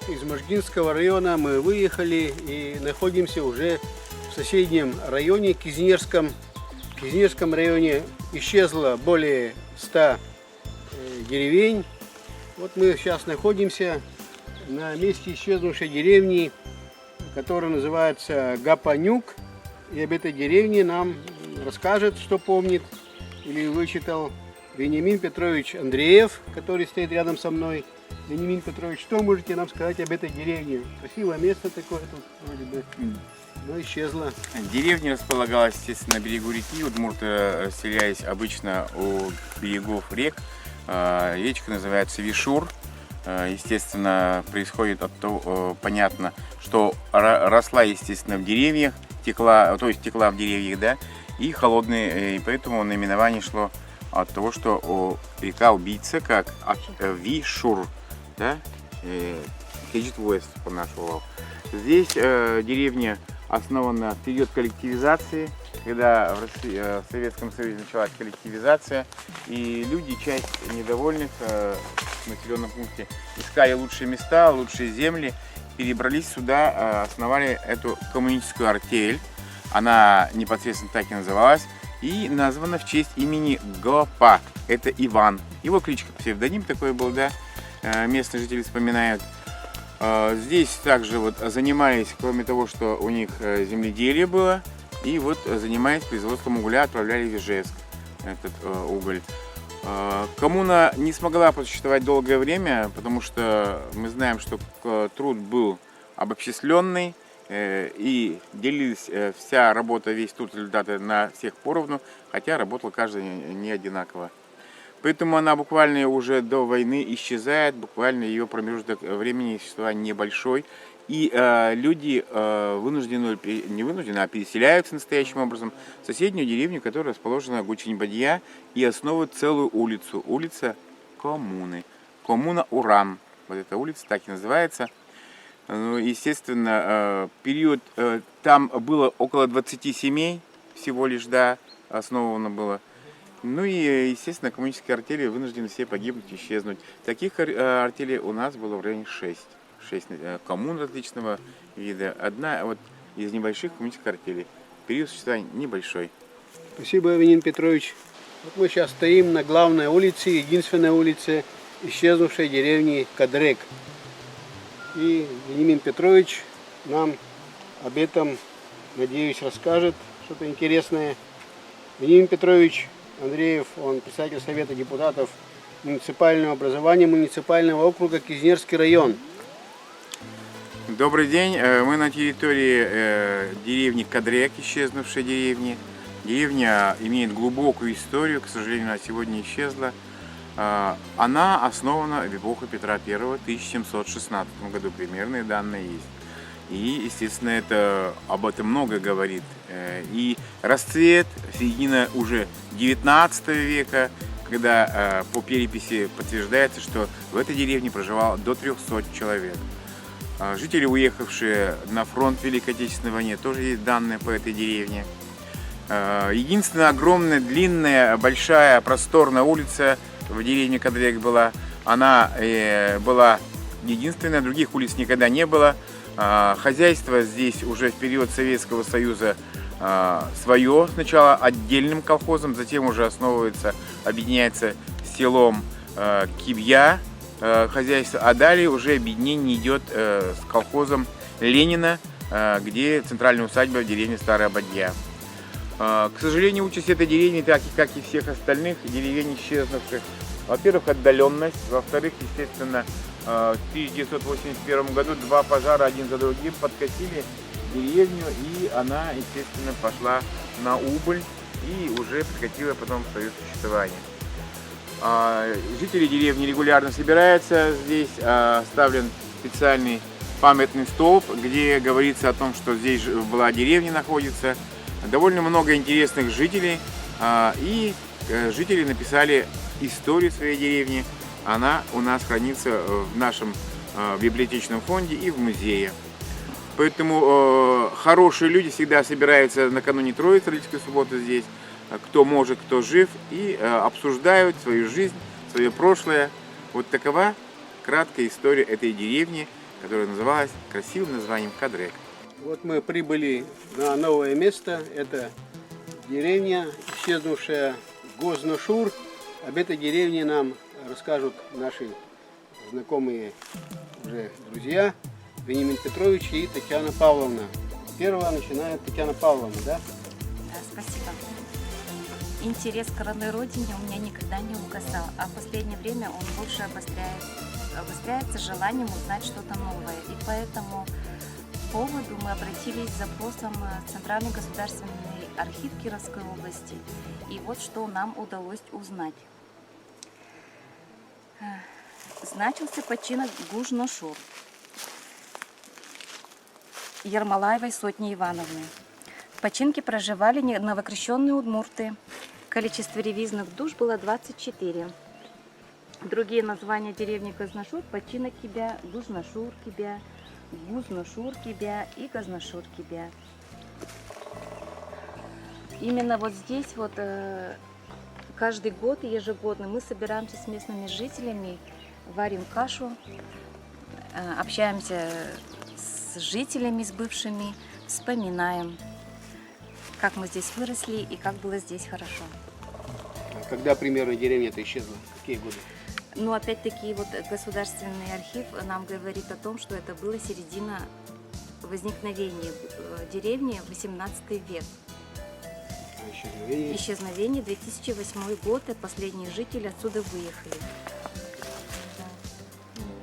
из Можгинского района мы выехали и находимся уже в соседнем районе, Кизнерском. В Кизнерском районе исчезло более 100 деревень. Вот мы сейчас находимся на месте исчезнувшей деревни, которая называется Гапанюк. И об этой деревне нам расскажет, что помнит или вычитал Вениамин Петрович Андреев, который стоит рядом со мной. Вениамин Петрович, что можете нам сказать об этой деревне? Красивое место такое тут вроде бы, но исчезло. Деревня располагалась, естественно, на берегу реки. Удмурты расселялись обычно у берегов рек. Речка называется Вишур. Естественно, происходит от того, понятно, что росла, естественно, в деревьях, текла в деревьях, да, и холодные, и поэтому наименование шло от того, что река убийца, как Вишур, да, Кеджит Вест по-нашему. Здесь деревня основана в период коллективизации, когда в Советском Союзе началась коллективизация, и люди, часть недовольных в населенном пункте, искали лучшие места, лучшие земли, перебрались сюда, основали эту коммунистическую артель. Она непосредственно так и называлась, и названа в честь имени Гопа. Это Иван. Его кличка, псевдоним такой был, да, местные жители вспоминают. Здесь также вот занимались, кроме того, что у них земледелие было, и вот занимаясь производством угля, отправляли в Ижевск этот уголь. Коммуна не смогла просуществовать долгое время, потому что мы знаем, что труд был обобщисленный, и делилась вся работа, весь труд, результаты на всех поровну, хотя работал каждый не одинаково. Поэтому она буквально уже до войны исчезает, буквально ее промежуток времени существования небольшой. И люди не вынуждены, а переселяются настоящим образом в соседнюю деревню, которая расположена в Гучинь-Бадья, и основывают целую улицу. Улица коммуны. Коммуна Уран. Вот эта улица так и называется. Ну, естественно, период, там было около 20 семей всего лишь, да, основано было. Ну и, естественно, коммунистические артели вынуждены все погибнуть, исчезнуть. Таких артелей у нас было в районе 6 коммун различного вида. Одна вот из небольших коммунистических артелей. Период существования небольшой. Спасибо, Вениамин Петрович. Вот мы сейчас стоим на главной улице, единственной улице исчезнувшей деревни Кадрек. И Вениамин Петрович нам об этом, надеюсь, расскажет что-то интересное. Вениамин Петрович Андреев, он председатель Совета депутатов муниципального образования муниципального округа Кизнерский район. Добрый день. Мы на территории деревни Кадрек, исчезнувшей деревни. Деревня имеет глубокую историю, к сожалению, она сегодня исчезла. Она основана в эпоху Петра I в 1716 году, примерные данные есть. И, естественно, это об этом много говорит. И расцвет, середина уже 19 века, когда по переписи подтверждается, что в этой деревне проживало до 300 человек. Жители, уехавшие на фронт Великой Отечественной войны, тоже есть данные по этой деревне. Единственная огромная, длинная, большая, просторная улица в деревне Кадрек была. Она была единственная, других улиц никогда не было. Хозяйство здесь уже в период Советского Союза свое, сначала отдельным колхозом, затем уже основывается, объединяется с селом Кибья хозяйство, а далее уже объединение идет с колхозом Ленина, где центральная усадьба в деревне Старая Бадья. К сожалению, участь этой деревни, так как и всех остальных деревень исчезнувших, во-первых, отдаленность, во-вторых, естественно, в 1981 году 2 пожара один за другим подкосили деревню, и она, естественно, пошла на убыль и уже прекратила потом свое существование. Жители деревни регулярно собираются. Здесь оставлен специальный памятный столб, где говорится о том, что здесь была деревня, находится. Довольно много интересных жителей, и жители написали историю своей деревни. Она у нас хранится в нашем библиотечном фонде и в музее. Поэтому хорошие люди всегда собираются накануне Троицы, Родительской субботы здесь, кто может, кто жив, и обсуждают свою жизнь, свое прошлое. Вот такова краткая история этой деревни, которая называлась красивым названием Кадрек. Вот мы прибыли на новое место. Это деревня, исчезнувшая Гозношур. Об этой деревне нам расскажут наши знакомые уже друзья Вениамин Петрович и Татьяна Павловна. Первая начинает Татьяна Павловна, да? Да, спасибо. Интерес к родной родине у меня никогда не угасал, а в последнее время он больше обостряется желанием узнать что-то новое. И по этому поводу мы обратились с запросом в Центральный государственный архив Кировской области. И вот что нам удалось узнать. Значился починок Гужношур Ермолаевой Сотни Ивановны. В починке проживали новокрещенные удмурты. Количество ревизных душ было 24. Другие названия деревни Гозношур – починок Кибя, Гужношур Кибя, Гузношур Кибя и Гозношур Кибя. Именно вот здесь вот каждый год, ежегодно мы собираемся с местными жителями, варим кашу, общаемся с жителями, с бывшими, вспоминаем, как мы здесь выросли и как было здесь хорошо. Когда примерно деревня-то исчезла? Какие годы? Ну, опять-таки, вот государственный архив нам говорит о том, что это была середина возникновения деревни, 18 век. Исчезновение? Исчезновение, 2008 год, и последние жители отсюда выехали.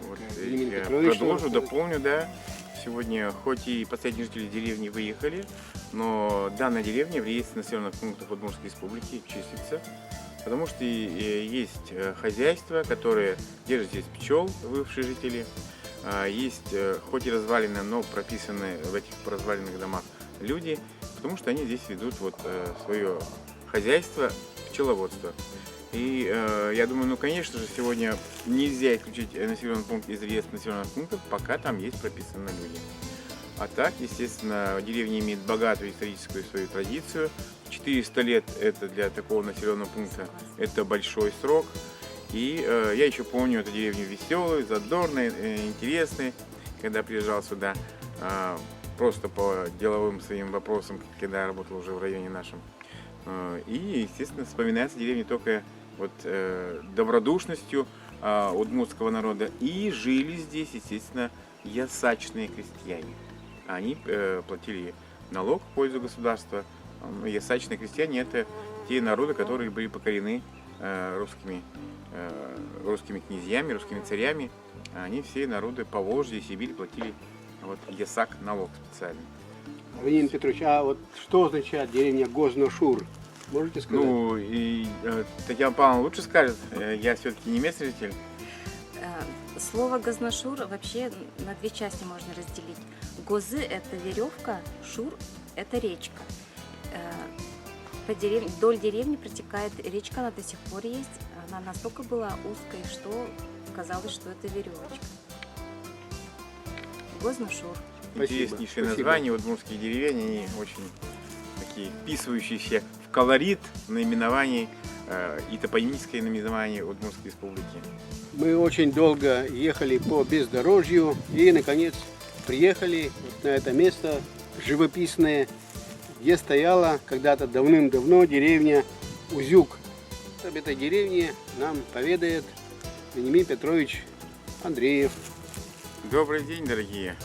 Вот, Вениамин я Петрович, продолжу, что дополню, да. Сегодня, хоть и последние жители деревни выехали, но данная деревня в реестре населенных пунктов Удмуртской республики числится, потому что есть хозяйство, которое держит здесь пчел, бывшие жители, есть, хоть и развалины, но прописаны в этих разваленных домах люди, потому что они здесь ведут вот свое хозяйство, пчеловодство. И я думаю, ну, конечно же, сегодня нельзя исключить населенный пункт из реестра населенных пунктов, пока там есть прописаны люди. А так, естественно, деревня имеет богатую историческую свою традицию. 400 лет это для такого населенного пункта это большой срок. И я еще помню эту деревню веселую, задорной, интересной, когда приезжал сюда просто по деловым своим вопросам, когда я работал уже в районе нашем. И, естественно, вспоминается деревня только вот добродушностью удмуртского народа. И жили здесь, естественно, ясачные крестьяне. Они платили налог в пользу государства. Ясачные крестьяне – это те народы, которые были покорены русскими князьями, русскими царями. Они все народы Поволжья и Сибири платили вот ясак налог специальный. Вениамин Петрович, а вот что означает деревня Гозношур? Можете сказать? Ну, и Татьяна Павловна лучше скажет, я все-таки не местный житель. Слово Гозношур вообще на две части можно разделить. Гозы – это веревка, шур – это речка. Вдоль деревни протекает речка, она до сих пор есть. Она настолько была узкой, что казалось, что это веревочка. Гозношур. Интереснейшие названия, удмуртские деревни, они очень такие вписывающиеся в колорит наименований и топонимическое наименование Удмуртской республики. Мы очень долго ехали по бездорожью и, наконец, приехали вот на это место живописное, где стояла когда-то давным-давно деревня Узюк. Об этой деревне нам поведает Вениамин Петрович Андреев. Добрый день, дорогие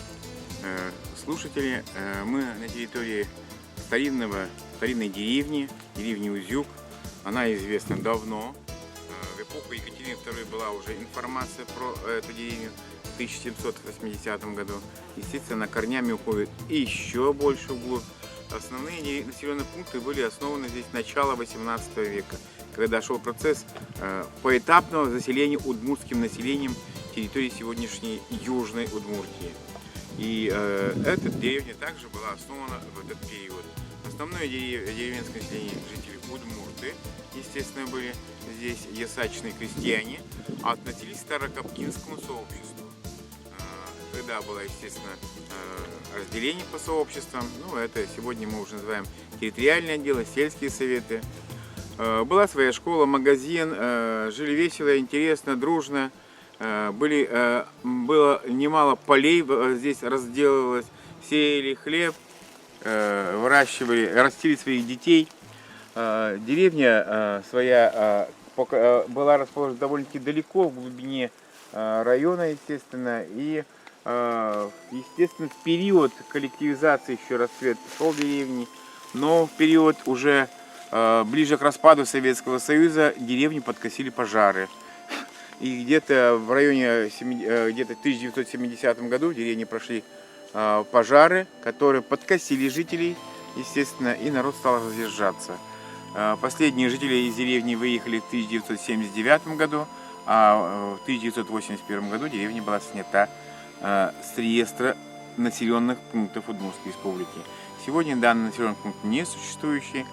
слушатели. Мы на территории старинной деревни Узюк. Она известна давно. В эпоху Екатерины II была уже информация про эту деревню в 1780 году. Естественно, корнями уходит еще больше вглубь. Основные населенные пункты были основаны здесь начала 18 века, когда шел процесс поэтапного заселения удмуртским населением территории сегодняшней Южной Удмуртии. И эта деревня также была основана в этот период. Основное деревенское население жители удмурты, естественно, были здесь ясачные крестьяне, а относились к старокопкинскому сообществу. Тогда было, естественно, разделение по сообществам. Ну, это сегодня мы уже называем территориальные отделы, сельские советы. Была своя школа, магазин, жили весело, интересно, дружно. Было немало полей, здесь разделывалось, сеяли хлеб, выращивали, растили своих детей. Деревня своя была расположена довольно-таки далеко, в глубине района, естественно, и, естественно, в период коллективизации еще расцвет шел деревни, но в период уже ближе к распаду Советского Союза деревню подкосили пожары. И где-то в районе, где-то в 1970 году в деревне прошли пожары, которые подкосили жителей, естественно, и народ стал разъезжаться. Последние жители из деревни выехали в 1979 году, а в 1981 году деревня была снята с реестра населенных пунктов Удмуртской республики. Сегодня данный населенный пункт не существующий,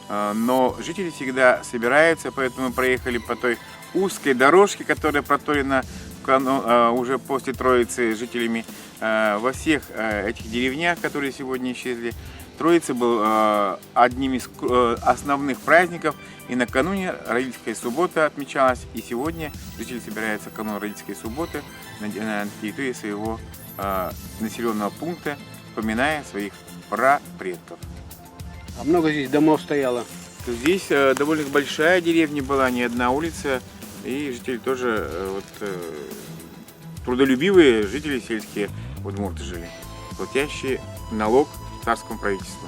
но жители всегда собираются, поэтому мы проехали по той узкой дорожке, которая проторена уже после Троицы жителями во всех этих деревнях, которые сегодня исчезли. Троица был одним из основных праздников, и накануне родительская суббота отмечалась, и сегодня жители собираются канун родительской субботы на территории своего населенного пункта, вспоминая своих прапредков. А много здесь домов стояло? Здесь довольно большая деревня была, не одна улица, и жители тоже трудолюбивые жители сельские удмурты жили, платящие налог царскому правительству.